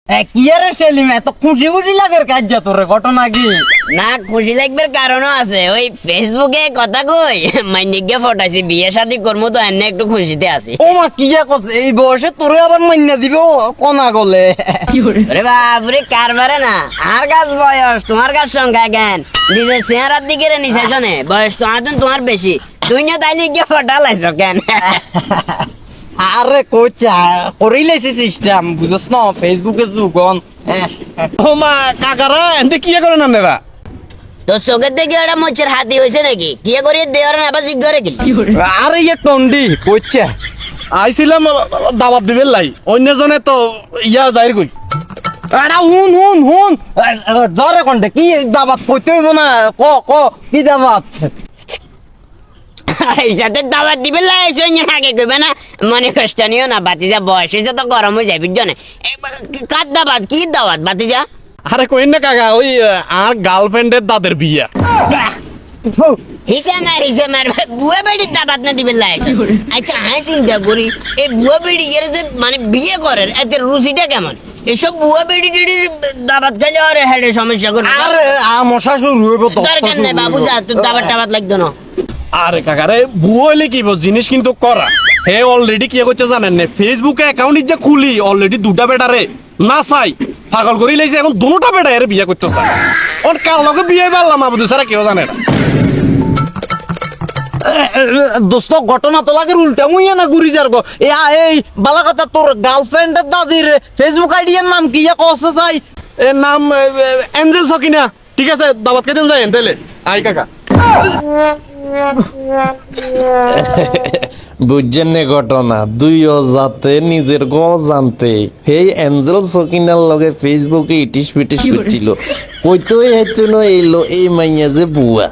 কি আরে সেলিম এত খুশি খুশি লাগের কাজ যা তোর ঘটনা কি? না খুশি লাগবার কারণও আছে, ওই ফেসবুকে কথা কই মাইনিকে ফটাইছি, বিয়ে শাদী করবো তো এনে একটু খুশিতে আছি। ও মা কি যা কস এই বয়সে তোরে আবার মাইনা দিবে ও কোনা গলে। আরে বাবরে কারবারে না, আর গাছ বয়স তোমার গাছ সংখ্যা জ্ঞান নিজের চেহারার দিকে রে নিছে শোনে, বয়স তো আদন তোমার বেশি, তুই না তাইলে গিয়ে ফটালাইছো কেন? আরে কোচা করিলেছি সিস্টেম বুঝছ না ফেসবুকে যুগন। ও মা কাকারা এনতে কি করেন আপনারা? তো চোখের দিকে ওটা মোচের হাতি হয়েছে নাকি, কি করে দেওয়ার আবার জিজ্ঞাসা গেলি? আরে ইয়ে টন্ডি কোচা আইছিলাম দাওয়াত দিবেন লাই, অন্যজনে তো ইয়া যাইর কই। আরে হুন হুন হুন ধরে কোনটা কি দাবাত কইতে হইব না, ক ক কি দাবাত? যাতে দাওয়াত দিবে লাইছো আগে কইবে না, মনে কষ্ট নিও না বাতিজা, বয়স হয়েছে তো গরম হয়ে যায় বুঝছো না। কার দাওয়াত, কি দাওয়াত বাতিজা? আরে কইন না কাকা, ওই আর গার্লফ্রেন্ডের দাদের বিয়া। হিসে মার বুয়া বেড়ির দাবাত না দিবে লাইছো। আচ্ছা হ্যাঁ চিন্তা করি এই বুয়া বেড়ি এর যে মানে বিয়ে করেন এদের রুচিটা কেমন? এসব বুয়া বেড়ি টেড়ির দাবাত খাইলে আর হেডে সমস্যা করবে। আরে মশা শুরু হইব তো দরকার নেই বাবু, যা তোর দাবাত টাবাত লাগতো না। আরে কাকারে বুয়া হইলে কি জিনিস কিন্তু করা, হে অলরেডি কি করছে জানেন না, ফেসবুকে অ্যাকাউন্ট যে খুলি অলরেডি দুটা বেটারে না চাই পাগল করি লাইছে, এখন দুটা বেটা এর বিয়ে করতে চায়। ওর কার লগে বিয়ে পারলাম আবু সারা কেউ জানে না। দোস্ত ঘটনা তো লাগে উল্টা মুইয়া না ঘুরি যার গো। এই বালা কথা তোর গার্লফ্রেন্ডের দাদির ফেসবুক আইডি এর নাম কি কষ্ট চাই? এর নাম এঞ্জেল সকিনা। ঠিক আছে দাওয়াত কেদিন যায় তাইলে আই কাকা। বুঝছেন না ঘটনা, দুইও যাতে নিজের গ জানতে সেই এঞ্জেল সকিনার লগে ফেসবুকে ইটিস পিটিস করছিল, কইতো এই মাইয়া যে বুয়া।